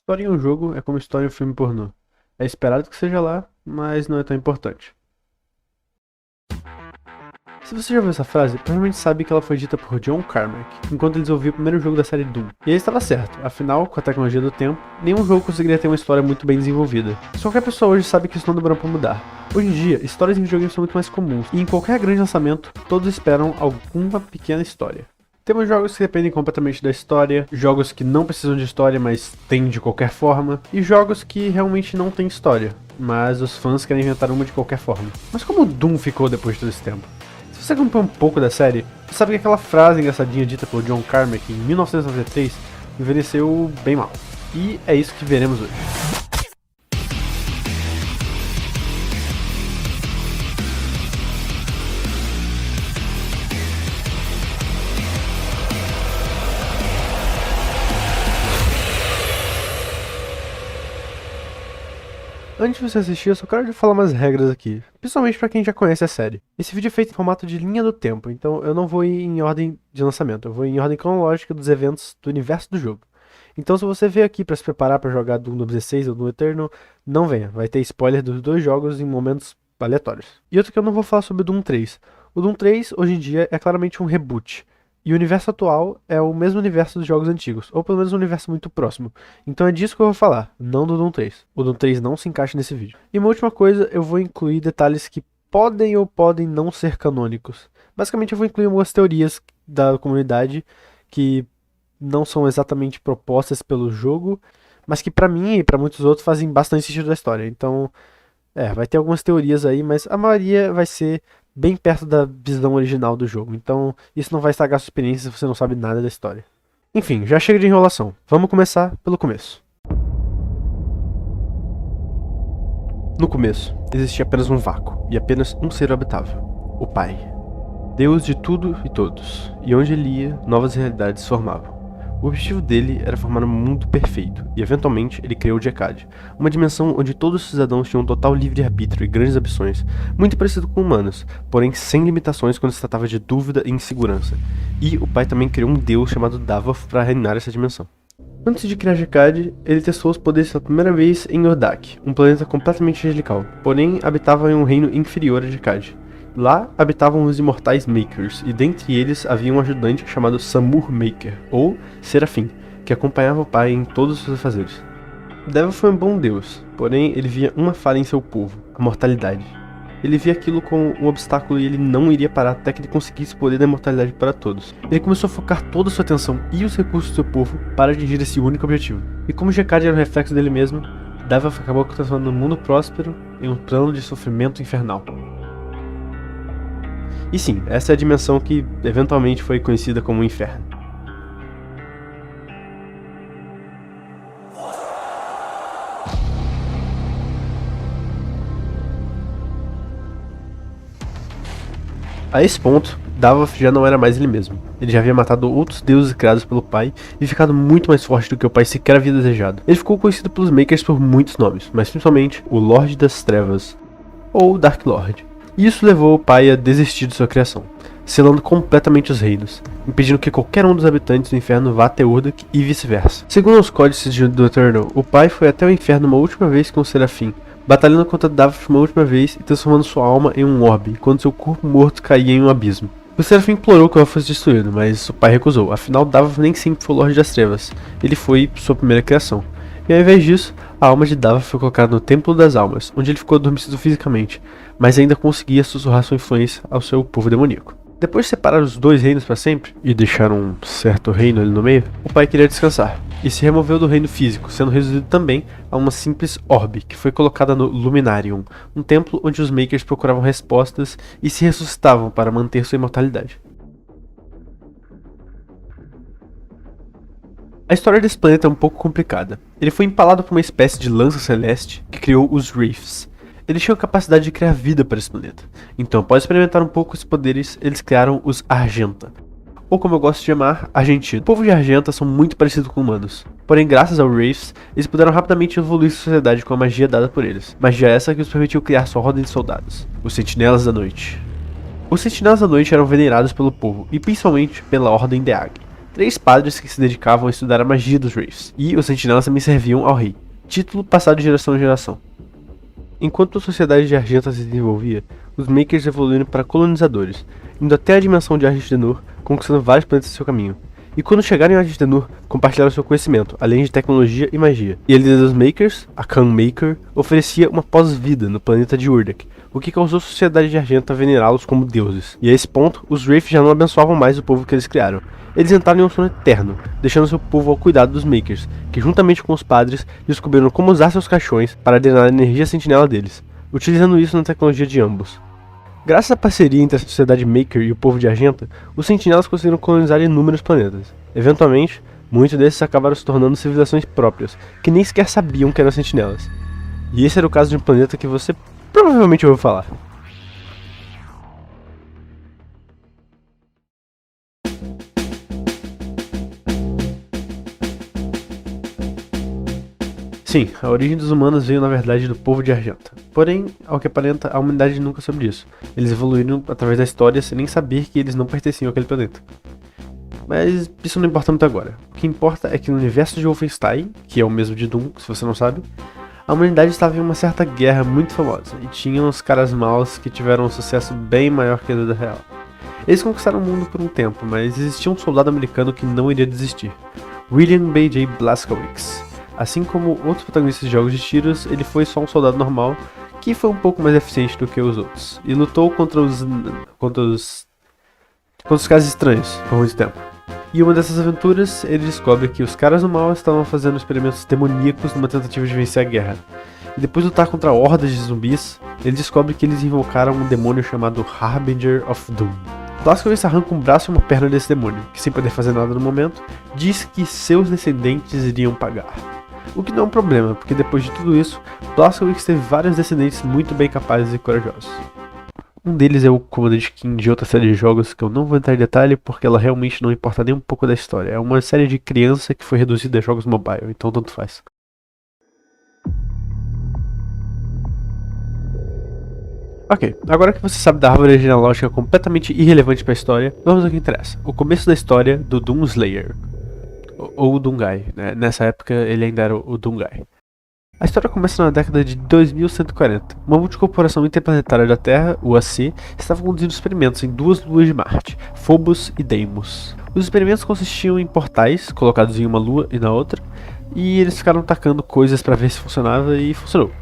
História em um jogo é como história em um filme pornô. É esperado que seja lá, mas não é tão importante. Se você já ouviu essa frase, provavelmente sabe que ela foi dita por John Carmack, enquanto ele desenvolvia o primeiro jogo da série Doom. E ele estava certo, afinal, com a tecnologia do tempo, nenhum jogo conseguiria ter uma história muito bem desenvolvida. Só que a pessoa hoje sabe que isso não demorou para mudar. Hoje em dia, histórias em videogames são muito mais comuns, e em qualquer grande lançamento, todos esperam alguma pequena história. Temos jogos que dependem completamente da história, jogos que não precisam de história, mas têm de qualquer forma, e jogos que realmente não têm história, mas os fãs querem inventar uma de qualquer forma. Mas como o Doom ficou depois de todo esse tempo? Se você acompanha um pouco da série, você sabe que aquela frase engraçadinha dita pelo John Carmack em 1993 envelheceu bem mal. E é isso que veremos hoje. Antes de você assistir, eu só quero falar umas regras aqui, principalmente pra quem já conhece a série. Esse vídeo é feito em formato de linha do tempo, então eu não vou ir em ordem de lançamento, eu vou em ordem cronológica dos eventos do universo do jogo. Então se você veio aqui pra se preparar pra jogar Doom 16 ou Doom Eternal, não venha, vai ter spoiler dos dois jogos em momentos aleatórios. E outro que eu não vou falar sobre o Doom 3. O Doom 3, hoje em dia, é claramente um reboot. E o universo atual é o mesmo universo dos jogos antigos, ou pelo menos um universo muito próximo. Então é disso que eu vou falar, não do Doom 3. O Doom 3 não se encaixa nesse vídeo. E uma última coisa, eu vou incluir detalhes que podem ou podem não ser canônicos. Basicamente eu vou incluir algumas teorias da comunidade que não são exatamente propostas pelo jogo, mas que pra mim e pra muitos outros fazem bastante sentido da história. Então, vai ter algumas teorias aí, mas a maioria vai ser bem perto da visão original do jogo. Então, isso não vai estragar a sua experiência se você não sabe nada da história. Enfim, já chega de enrolação. Vamos começar pelo começo. No começo, existia apenas um vácuo e apenas um ser habitável: o Pai. Deus de tudo e todos, e onde ele ia, novas realidades se formavam. O objetivo dele era formar um mundo perfeito, e eventualmente ele criou o Jekad, uma dimensão onde todos os cidadãos tinham total livre-arbítrio e grandes ambições, muito parecido com humanos, porém sem limitações quando se tratava de dúvida e insegurança. E o pai também criou um deus chamado Davoth para reinar essa dimensão. Antes de criar Jekad, ele testou os poderes pela primeira vez em Urdak, um planeta completamente angelical, porém habitava em um reino inferior a Jekad. Lá habitavam os imortais Makers, e dentre eles havia um ajudante chamado Samur Maker, ou Serafim, que acompanhava o pai em todos os seus afazeres. Deva foi um bom deus, porém ele via uma falha em seu povo: a mortalidade. Ele via aquilo como um obstáculo e ele não iria parar até que ele conseguisse o poder da imortalidade para todos. Ele começou a focar toda a sua atenção e os recursos do seu povo para atingir esse único objetivo. E como Jekad era o reflexo dele mesmo, Dava acabou transformando o mundo próspero em um plano de sofrimento infernal. E sim, essa é a dimensão que eventualmente foi conhecida como o Inferno. A esse ponto, Davoth já não era mais ele mesmo. Ele já havia matado outros deuses criados pelo pai e ficado muito mais forte do que o pai sequer havia desejado. Ele ficou conhecido pelos Makers por muitos nomes, mas principalmente o Lorde das Trevas, ou Dark Lord. E isso levou o pai a desistir de sua criação, selando completamente os reinos, impedindo que qualquer um dos habitantes do inferno vá até Urdak e vice-versa. Segundo os códices do Eternal, o pai foi até o inferno uma última vez com o Serafim, batalhando contra Davoth uma última vez e transformando sua alma em um orbe, quando seu corpo morto caía em um abismo. O Serafim implorou que ela fosse destruído, mas o pai recusou, afinal Davoth nem sempre foi o Lorde das Trevas, ele foi sua primeira criação. E ao invés disso, a alma de Davoth foi colocada no Templo das Almas, onde ele ficou adormecido fisicamente, mas ainda conseguia sussurrar sua influência ao seu povo demoníaco. Depois de separar os dois reinos para sempre, e deixar um certo reino ali no meio, o pai queria descansar, e se removeu do reino físico, sendo reduzido também a uma simples orbe, que foi colocada no Luminarium, um templo onde os Makers procuravam respostas e se ressuscitavam para manter sua imortalidade. A história desse planeta é um pouco complicada. Ele foi empalado por uma espécie de lança celeste que criou os Wraiths. Eles tinham a capacidade de criar vida para esse planeta. Então, após experimentar um pouco os poderes, eles criaram os Argenta, ou como eu gosto de chamar, Argentino. O povo de Argenta são muito parecidos com humanos. Porém, graças ao Wraiths, eles puderam rapidamente evoluir sua sociedade com a magia dada por eles. Magia essa que os permitiu criar sua ordem de soldados, os Sentinelas da Noite. Os Sentinelas da Noite eram venerados pelo povo, e principalmente pela Ordem de Águia. 3 padres que se dedicavam a estudar a magia dos Wraiths, e os sentinelas também serviam ao rei, título passado de geração em geração. Enquanto a sociedade de Argenta se desenvolvia, os Makers evoluíram para colonizadores, indo até a dimensão de Argent-Denur, conquistando vários planetas em seu caminho. E quando chegaram em Argent-Denur, compartilharam seu conhecimento, além de tecnologia e magia. E a líder dos Makers, a Khan Maker, oferecia uma pós-vida no planeta de Urdak, o que causou a sociedade de Argenta a venerá-los como deuses. E a esse ponto, os Wraiths já não abençoavam mais o povo que eles criaram. Eles entraram em um sono eterno, deixando seu povo ao cuidado dos Makers, que juntamente com os padres, descobriram como usar seus caixões para drenar a energia sentinela deles, utilizando isso na tecnologia de ambos. Graças à parceria entre a sociedade Maker e o povo de Argenta, os sentinelas conseguiram colonizar inúmeros planetas. Eventualmente, muitos desses acabaram se tornando civilizações próprias, que nem sequer sabiam que eram sentinelas. E esse era o caso de um planeta que você provavelmente ouviu falar. Sim, a origem dos humanos veio na verdade do povo de Argenta. Porém, ao que aparenta, a humanidade nunca soube disso. Eles evoluíram através da história sem nem saber que eles não pertenciam àquele planeta. Mas isso não importa muito agora. O que importa é que no universo de Wolfenstein, que é o mesmo de Doom, se você não sabe, a humanidade estava em uma certa guerra muito famosa, e tinha uns caras maus que tiveram um sucesso bem maior que a vida real. Eles conquistaram o mundo por um tempo, mas existia um soldado americano que não iria desistir, William B.J. Blazkowicz. Assim como outros protagonistas de jogos de tiros, ele foi só um soldado normal, que foi um pouco mais eficiente do que os outros, e lutou contra os caras estranhos por muito tempo. E uma dessas aventuras, ele descobre que os caras do mal estavam fazendo experimentos demoníacos numa tentativa de vencer a guerra. E depois de lutar contra hordas de zumbis, ele descobre que eles invocaram um demônio chamado Harbinger of Doom. Blazkowicz arranca um braço e uma perna desse demônio, que sem poder fazer nada no momento, diz que seus descendentes iriam pagar. O que não é um problema, porque depois de tudo isso, Blazkowicz teve vários descendentes muito bem capazes e corajosos. Um deles é o Comandante King de outra série de jogos que eu não vou entrar em detalhe porque ela realmente não importa nem um pouco da história. É uma série de criança que foi reduzida a jogos mobile, então tanto faz. Ok, agora que você sabe da árvore genealógica completamente irrelevante para a história, vamos ao que interessa. O começo da história do Doomslayer. Ou Doomguy, né? Nessa época ele ainda era o Doomguy. A história começa na década de 2140. Uma multicorporação interplanetária da Terra, o AC, estava conduzindo experimentos em 2 luas de Marte, Phobos e Deimos. Os experimentos consistiam em portais, colocados em uma lua e na outra, e eles ficaram tacando coisas para ver se funcionava e funcionou.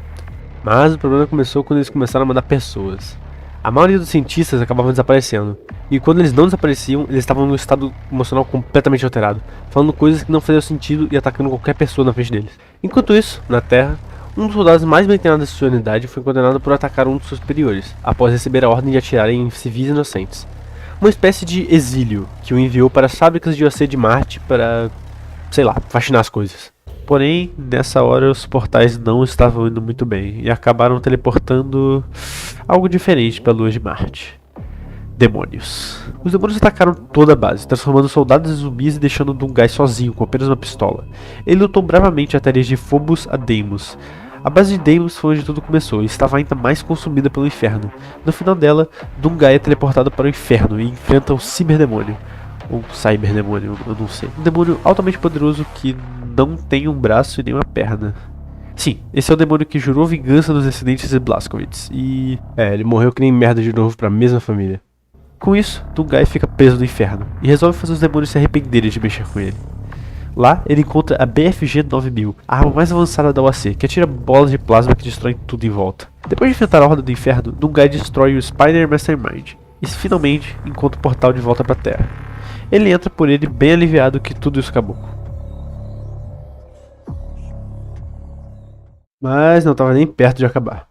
Mas o problema começou quando eles começaram a mandar pessoas. A maioria dos cientistas acabavam desaparecendo, e quando eles não desapareciam, eles estavam num estado emocional completamente alterado, falando coisas que não faziam sentido e atacando qualquer pessoa na frente deles. Enquanto isso, na Terra, um dos soldados mais bem treinados da sua unidade foi condenado por atacar um dos seus superiores, após receber a ordem de atirar em civis inocentes. Uma espécie de exílio, que o enviou para as fábricas de OC de Marte para, sei lá, faxinar as coisas. Porém, nessa hora os portais não estavam indo muito bem e acabaram teleportando algo diferente para a lua de Marte. Demônios. Os demônios atacaram toda a base, transformando soldados em zumbis e deixando Doomguy sozinho com apenas uma pistola. Ele lutou bravamente até ir de Phobos a Deimos. A base de Deimos foi onde tudo começou e estava ainda mais consumida pelo inferno. No final dela, Doomguy é teleportado para o inferno e enfrenta o Cyberdemônio. Ou Cyberdemônio, eu não sei. Um demônio altamente poderoso que não tem um braço e nem uma perna. Sim, esse é o demônio que jurou vingança dos descendentes de Blazkowicz. E... ele morreu que nem merda de novo para a mesma família. Com isso, Doomguy fica preso no inferno e resolve fazer os demônios se arrependerem de mexer com ele. Lá, ele encontra a BFG-9000, a arma mais avançada da OAC, que atira bolas de plasma que destroem tudo em volta. Depois de enfrentar a Horda do Inferno, Doomguy destrói o Spider Mastermind e finalmente encontra o portal de volta para a Terra. Ele entra por ele bem aliviado que tudo isso acabou. Mas não estava nem perto de acabar.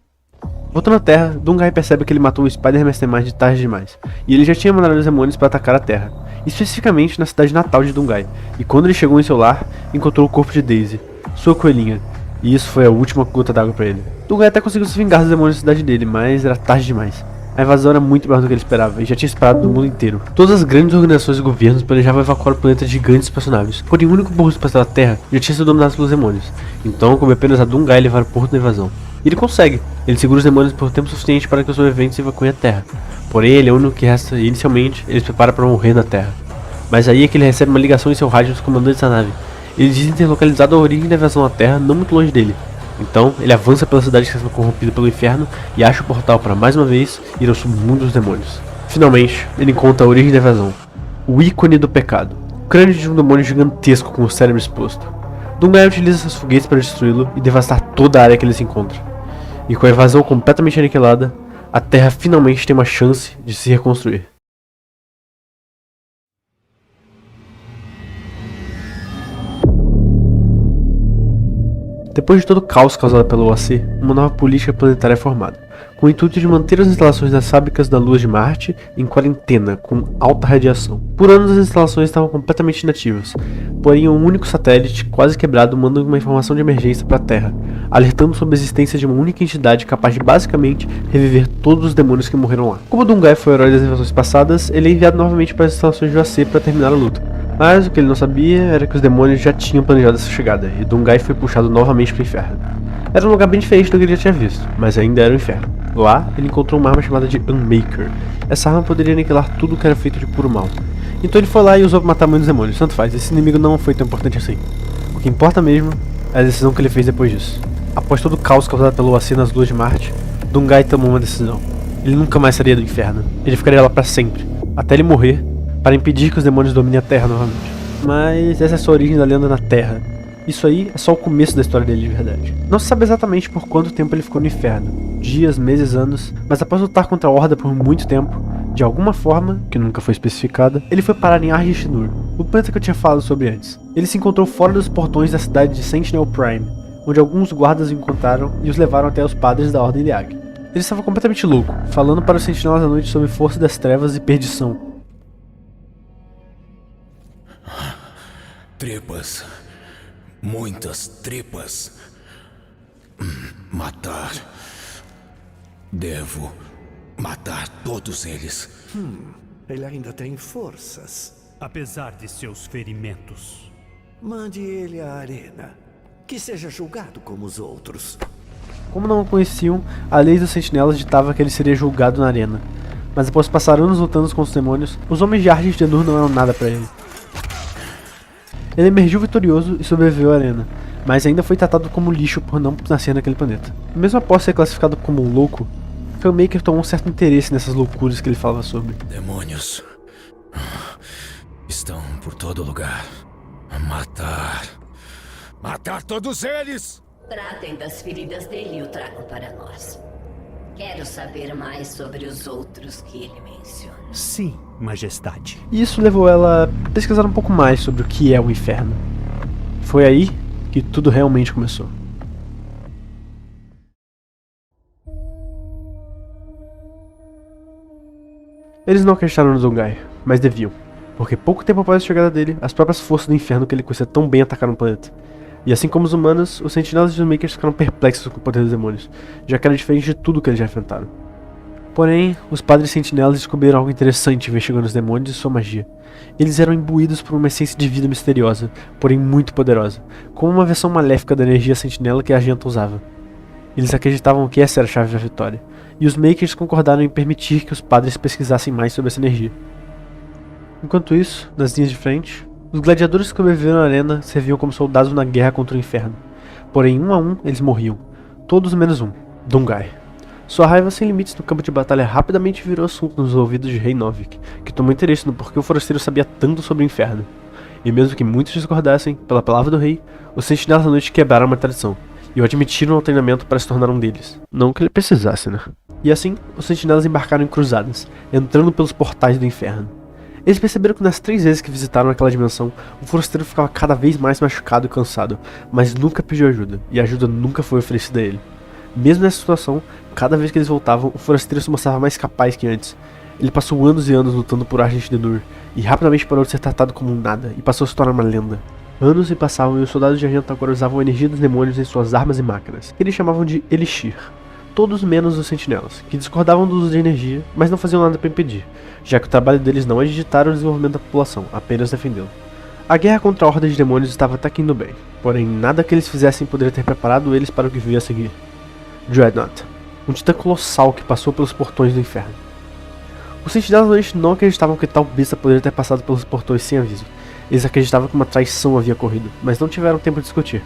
Voltando à Terra, Doomguy percebe que ele matou o Spider Mastermind tarde demais, e ele já tinha mandado os demônios para atacar a Terra, especificamente na cidade natal de Doomguy, e quando ele chegou em seu lar, encontrou o corpo de Daisy, sua coelhinha, e isso foi a última gota d'água para ele. Doomguy até conseguiu se vingar dos demônios da cidade dele, mas era tarde demais. A invasão era muito maior do que ele esperava, e já tinha esperado do mundo inteiro. Todas as grandes organizações e governos planejavam evacuar o planeta de gigantes espaçonaves, porém o único porto espacial da Terra já tinha sido dominado pelos demônios, então coube apenas a Doomguy levar o porto da invasão. E ele consegue, ele segura os demônios por tempo suficiente para que os sobreviventes evacuem a Terra. Porém ele é o único que resta e inicialmente ele se prepara para morrer na Terra. Mas aí é que ele recebe uma ligação em seu rádio dos comandantes da nave. Eles dizem ter localizado a origem da invasão à Terra não muito longe dele. Então, ele avança pela cidade que está sendo corrompida pelo inferno e acha o portal para mais uma vez ir ao submundo dos demônios. Finalmente, ele encontra a origem da invasão. O ícone do pecado. O crânio de um demônio gigantesco com o cérebro exposto. Dungai utiliza seus foguetes para destruí-lo e devastar toda a área que ele se encontra. E com a invasão completamente aniquilada, a Terra finalmente tem uma chance de se reconstruir. Depois de todo o caos causado pela OAC, uma nova política planetária é formada, com o intuito de manter as instalações das fábricas da Lua de Marte em quarentena, com alta radiação. Por anos as instalações estavam completamente inativas, porém um único satélite, quase quebrado, manda uma informação de emergência para a Terra, alertando sobre a existência de uma única entidade capaz de basicamente reviver todos os demônios que morreram lá. Como Dungai foi o herói das invasões passadas, ele é enviado novamente para as instalações de OAC para terminar a luta. Mas o que ele não sabia era que os demônios já tinham planejado essa chegada, e Dungai foi puxado novamente para o inferno. Era um lugar bem diferente do que ele já tinha visto, mas ainda era o inferno. Lá, ele encontrou uma arma chamada de Unmaker. Essa arma poderia aniquilar tudo que era feito de puro mal. Então ele foi lá e usou para matar muitos demônios. Tanto faz, esse inimigo não foi tão importante assim. O que importa mesmo é a decisão que ele fez depois disso. Após todo o caos causado pelo OAC nas luas de Marte, Dungai tomou uma decisão. Ele nunca mais sairia do inferno. Ele ficaria lá para sempre, até ele morrer, para impedir que os demônios dominem a Terra novamente. Mas essa é a sua origem da lenda na Terra. Isso aí é só o começo da história dele de verdade. Não se sabe exatamente por quanto tempo ele ficou no inferno. Dias, meses, anos. Mas após lutar contra a Horda por muito tempo, de alguma forma, que nunca foi especificada, ele foi parar em Argent-Nur, o planeta que eu tinha falado sobre antes. Ele se encontrou fora dos portões da cidade de Sentinel Prime, onde alguns guardas o encontraram e os levaram até os padres da Ordem Liag. Ele estava completamente louco, falando para os sentinelas da noite sobre força das trevas e perdição. Tripas. Muitas tripas. Matar. Devo matar todos eles. Ele ainda tem forças. Apesar de seus ferimentos. Mande ele à arena. Que seja julgado como os outros. Como não o conheciam, a lei dos sentinelas ditava que ele seria julgado na arena. Mas após passar anos lutando contra os demônios, os homens de Argent-Nur não eram nada para ele. Ele emergiu vitorioso e sobreviveu à arena, mas ainda foi tratado como lixo por não nascer naquele planeta. Mesmo após ser classificado como um louco, Filmmaker tomou um certo interesse nessas loucuras que ele falava sobre. Demônios estão por todo lugar. Matar. Matar todos eles! Tratem das feridas dele e o tragam para nós. Quero saber mais sobre os outros que ele menciona. Sim, Majestade. E isso levou ela a pesquisar um pouco mais sobre o que é o inferno. Foi aí que tudo realmente começou. Eles não acreditaram no Dungai, mas deviam, porque pouco tempo após a chegada dele, as próprias forças do inferno que ele conhecia tão bem atacaram o planeta. E assim como os humanos, os sentinelas e os makers ficaram perplexos com o poder dos demônios, já que era diferente de tudo que eles já enfrentaram. Porém, os padres sentinelas descobriram algo interessante investigando os demônios e sua magia. Eles eram imbuídos por uma essência de vida misteriosa, porém muito poderosa, como uma versão maléfica da energia sentinela que a Argenta usava. Eles acreditavam que essa era a chave da vitória, e os makers concordaram em permitir que os padres pesquisassem mais sobre essa energia. Enquanto isso, nas linhas de frente, os gladiadores que sobreviveram na arena serviam como soldados na guerra contra o inferno. Porém, um a um, eles morriam. Todos menos um, Dungai. Sua raiva sem limites no campo de batalha rapidamente virou assunto nos ouvidos de Rei Novik, que tomou interesse no porquê o forasteiro sabia tanto sobre o inferno. E mesmo que muitos discordassem, pela palavra do rei, os sentinelas da noite quebraram uma tradição, e o admitiram ao treinamento para se tornar um deles. Não que ele precisasse, né? E assim, os sentinelas embarcaram em cruzadas, entrando pelos portais do inferno. Eles perceberam que nas 3 vezes que visitaram aquela dimensão, o forasteiro ficava cada vez mais machucado e cansado, mas nunca pediu ajuda, e a ajuda nunca foi oferecida a ele. Mesmo nessa situação, cada vez que eles voltavam, o forasteiro se mostrava mais capaz que antes. Ele passou anos e anos lutando por Argent-Nur, e rapidamente parou de ser tratado como um nada, e passou a se tornar uma lenda. Anos se passavam e os soldados de Argent agora usavam a energia dos demônios em suas armas e máquinas, que eles chamavam de Elixir. Todos menos os sentinelas, que discordavam do uso de energia, mas não faziam nada para impedir, já que o trabalho deles não é ditar o desenvolvimento da população, apenas defendê-lo. A guerra contra a horda de demônios estava até que indo bem, porém nada que eles fizessem poderia ter preparado eles para o que viria a seguir. Dreadnought, um titã colossal que passou pelos portões do inferno. Os sentinelas da noite não acreditavam que tal besta poderia ter passado pelos portões sem aviso. Eles acreditavam que uma traição havia ocorrido, mas não tiveram tempo de discutir.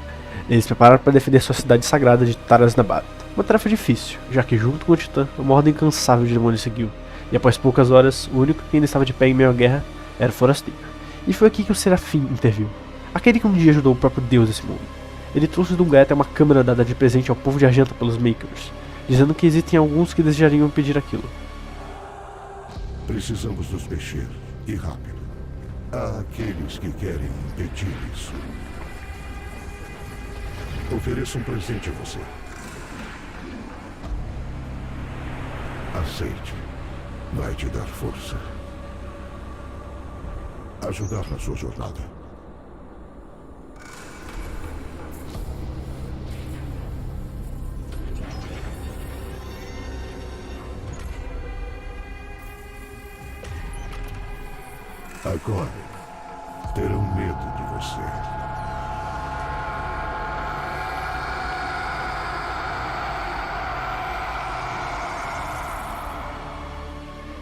Eles prepararam para defender sua cidade sagrada de Taras Nabat. Uma tarefa difícil, já que junto com o Titã, uma ordem incansável de demônios seguiu. E após poucas horas, o único que ainda estava de pé em meio à guerra era o Forasteiro. E foi aqui que o Serafim interviu. Aquele que um dia ajudou o próprio Deus desse mundo. Ele trouxe Dungaeta uma câmara dada de presente ao povo de Argenta pelos Makers, dizendo que existem alguns que desejariam impedir aquilo. Precisamos nos mexer, e rápido. Há aqueles que querem impedir isso. Ofereço um presente a você. Aceite. Vai te dar força. Ajudar na sua jornada. Agora, terão medo de você.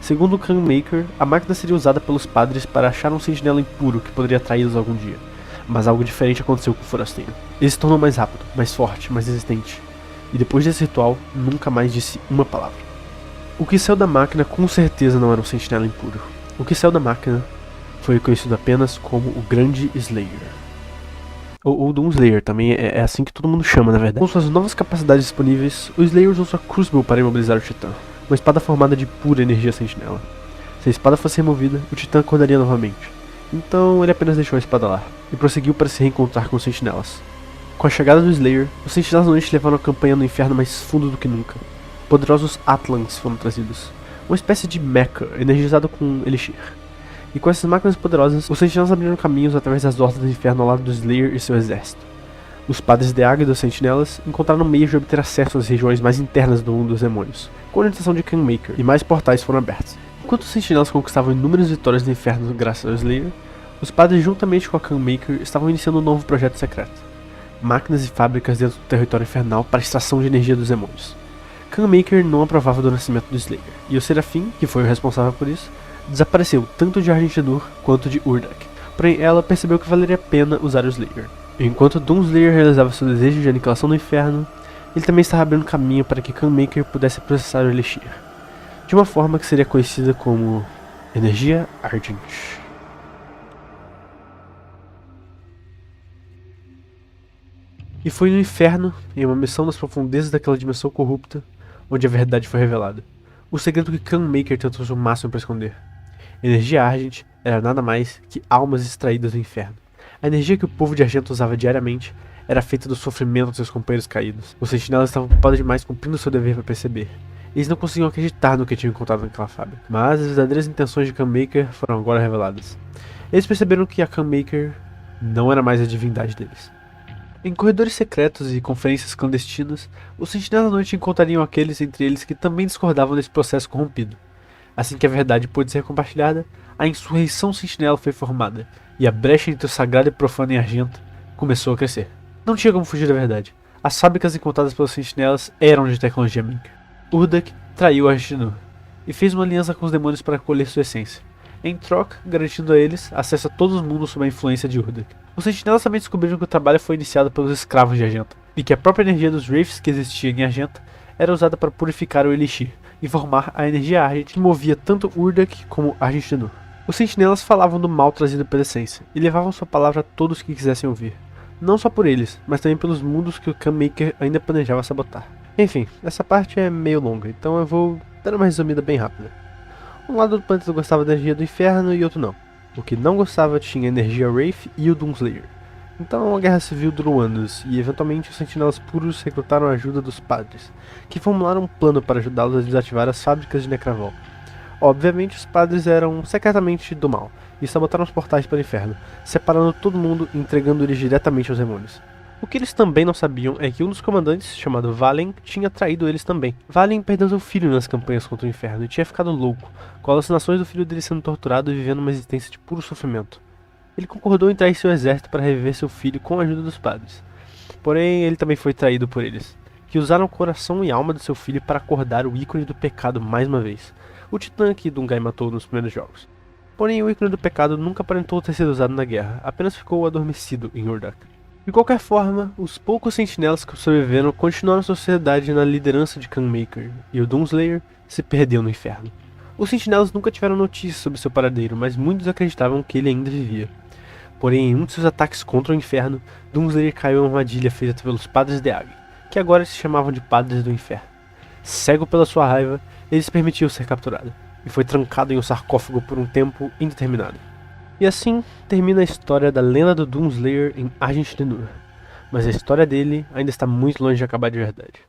Segundo o Kangmaker, a máquina seria usada pelos padres para achar um sentinela impuro que poderia atraí-los algum dia. Mas algo diferente aconteceu com o Forasteiro. Ele se tornou mais rápido, mais forte, mais resistente. E depois desse ritual, nunca mais disse uma palavra. O que saiu da máquina com certeza não era um sentinela impuro. O que saiu da máquina foi conhecido apenas como o Grande Slayer. Ou Doomslayer, também é assim que todo mundo chama, na verdade. Com suas novas capacidades disponíveis, o Slayer usou sua Crucible para imobilizar o Titã. Uma espada formada de pura energia sentinela. Se a espada fosse removida, o Titã acordaria novamente. Então ele apenas deixou a espada lá, e prosseguiu para se reencontrar com os sentinelas. Com a chegada do Slayer, os sentinelas da noite levaram a campanha no inferno mais fundo do que nunca. Poderosos Atlans foram trazidos, uma espécie de mecha energizado com Elixir. E com essas máquinas poderosas, os sentinelas abriram caminhos através das hordas do inferno ao lado do Slayer e seu exército. Os padres de Águia dos sentinelas encontraram meios de obter acesso às regiões mais internas do mundo dos demônios, com a orientação de Kangmaker, e mais portais foram abertos. Enquanto os sentinelas conquistavam inúmeras vitórias no inferno graças ao Slayer, os padres juntamente com a Kangmaker estavam iniciando um novo projeto secreto. Máquinas e fábricas dentro do território infernal para extração de energia dos demônios. Kangmaker não aprovava do nascimento do Slayer, e o Serafim, que foi o responsável por isso, desapareceu tanto de Argent-Nur quanto de Urdak, porém ela percebeu que valeria a pena usar o Slayer. Enquanto Doomslayer realizava seu desejo de aniquilação do inferno, ele também estava abrindo caminho para que Kangmaker pudesse processar o Elixir, de uma forma que seria conhecida como Energia Argent. E foi no inferno, em uma missão nas profundezas daquela dimensão corrupta, onde a verdade foi revelada. O segredo que Kangmaker tentou o máximo para esconder. Energia Argent era nada mais que almas extraídas do inferno. A energia que o povo de Argento usava diariamente era feita do sofrimento de seus companheiros caídos. Os sentinelas estavam ocupados demais cumprindo seu dever para perceber. Eles não conseguiam acreditar no que tinham encontrado naquela fábrica. Mas as verdadeiras intenções de Kangmaker foram agora reveladas. Eles perceberam que a Kangmaker não era mais a divindade deles. Em corredores secretos e conferências clandestinas, os sentinelas da noite encontrariam aqueles entre eles que também discordavam desse processo corrompido. Assim que a verdade pôde ser compartilhada, a insurreição sentinela foi formada, e a brecha entre o sagrado e profano em Argenta começou a crescer. Não tinha como fugir da verdade. As fábricas encontradas pelos sentinelas eram de tecnologia Minker. Urdak traiu Argent-Nur e fez uma aliança com os demônios para colher sua essência, em troca garantindo a eles acesso a todos os mundos sob a influência de Urdak. Os sentinelas também descobriram que o trabalho foi iniciado pelos escravos de Argenta, e que a própria energia dos Wraiths que existia em Argenta era usada para purificar o Elixir e formar a energia Argent que movia tanto Urdak como Argent-Nur. Os sentinelas falavam do mal trazido pela essência, e levavam sua palavra a todos que quisessem ouvir. Não só por eles, mas também pelos mundos que o Kangmaker ainda planejava sabotar. Enfim, essa parte é meio longa, então eu vou dar uma resumida bem rápida. Um lado do planeta gostava da energia do inferno e outro não. O que não gostava tinha a energia Wraith e o Doomslayer. Então a guerra civil durou anos, e eventualmente os sentinelas puros recrutaram a ajuda dos padres, que formularam um plano para ajudá-los a desativar as fábricas de Necravol. Obviamente os padres eram secretamente do mal, e sabotaram os portais para o inferno, separando todo mundo e entregando eles diretamente aos demônios. O que eles também não sabiam é que um dos comandantes, chamado Valen, tinha traído eles também. Valen perdeu seu filho nas campanhas contra o inferno e tinha ficado louco, com alucinações do filho dele sendo torturado e vivendo uma existência de puro sofrimento. Ele concordou em trair seu exército para reviver seu filho com a ajuda dos padres. Porém, ele também foi traído por eles, que usaram o coração e alma do seu filho para acordar o ícone do pecado mais uma vez. o titã que Dungai matou nos primeiros jogos. Porém, o ícone do pecado nunca aparentou ter sido usado na guerra, apenas ficou adormecido em Urdak. De qualquer forma, os poucos sentinelas que sobreviveram continuaram sua sociedade na liderança de Kingmaker, e o Doomslayer se perdeu no inferno. Os sentinelas nunca tiveram notícias sobre seu paradeiro, mas muitos acreditavam que ele ainda vivia. Porém, em um de seus ataques contra o inferno, Doomslayer caiu em uma armadilha feita pelos Padres de Ag, que agora se chamavam de Padres do Inferno. Cego pela sua raiva, ele se permitiu ser capturado, e foi trancado em um sarcófago por um tempo indeterminado. E assim termina a história da lenda do Doomslayer em Argent D'Nur, mas a história dele ainda está muito longe de acabar de verdade.